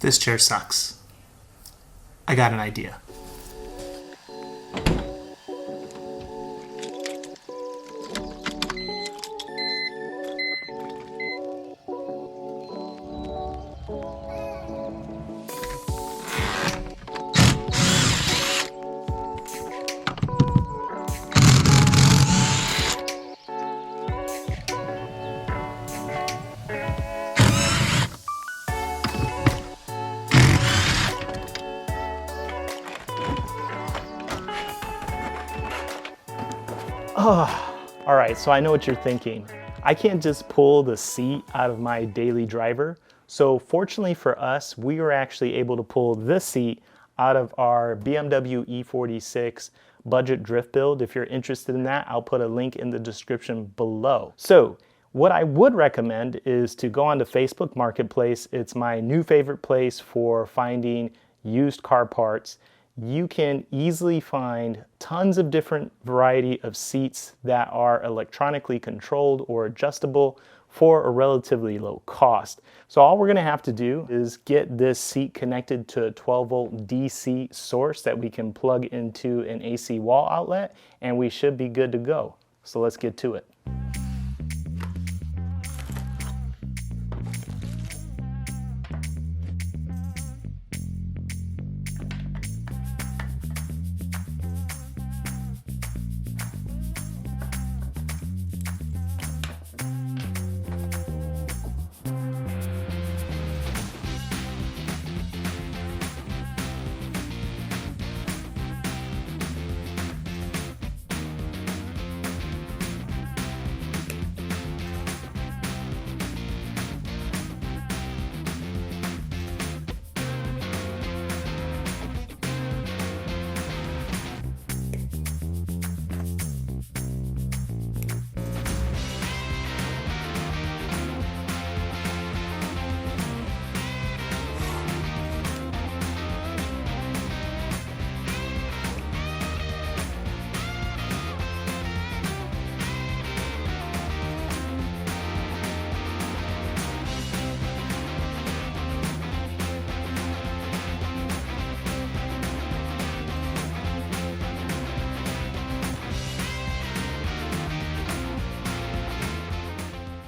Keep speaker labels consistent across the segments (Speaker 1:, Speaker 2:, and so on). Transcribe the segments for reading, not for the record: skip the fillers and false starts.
Speaker 1: This chair sucks. I got an idea. All right, so I know what you're thinking. I can't just pull the seat out of my daily driver. So fortunately for us, we were actually able to pull this seat out of our BMW E46 budget drift build. If you're interested in that, I'll put a link in the description below. So what I would recommend is to go onto Facebook Marketplace. It's my new favorite place for finding used car parts. You can easily find tons of different variety of seats that are electronically controlled or adjustable for a relatively low cost. So all we're going to have to do is get this seat connected to a 12-volt DC source that we can plug into an AC wall outlet, and we should be good to go. So let's get to it.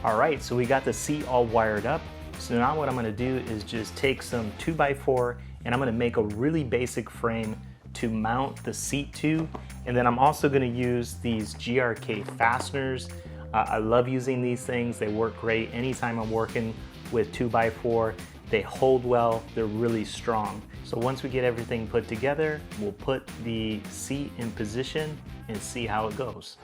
Speaker 1: All right, so we got the seat all wired up. So now what I'm gonna do is just take some 2x4 and I'm gonna make a really basic frame to mount the seat to. And then I'm also gonna use these GRK fasteners. I love using these things. They work great anytime I'm working with 2x4. They hold well, they're really strong. So once we get everything put together, we'll put the seat in position and see how it goes.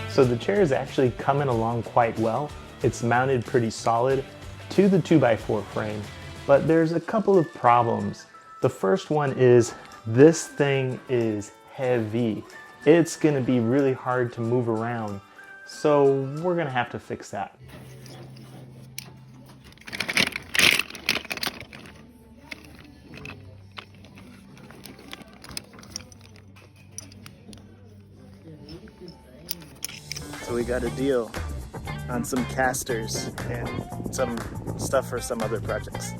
Speaker 1: So the chair is actually coming along quite well. It's mounted pretty solid to the 2x4 frame, but there's a couple of problems. The first one is this thing is heavy. It's gonna be really hard to move around. So we're gonna have to fix that. So we got a deal on some casters and some stuff for some other projects.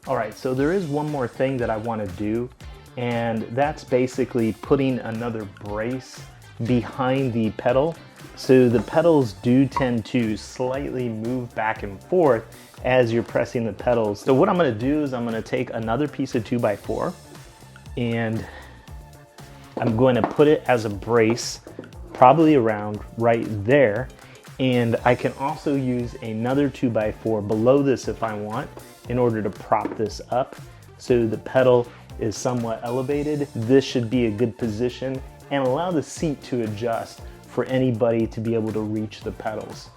Speaker 1: All right, so there is one more thing that I want to do, and that's basically putting another brace behind the pedal. So the pedals do tend to slightly move back and forth as you're pressing the pedals. So what I'm gonna do is I'm gonna take another piece of 2x4 and I'm going to put it as a brace, probably around right there. And I can also use another 2x4 below this if I want, in order to prop this up so the pedal is somewhat elevated. This should be a good position and allow the seat to adjust for anybody to be able to reach the pedals.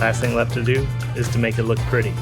Speaker 1: Last thing left to do is to make it look pretty.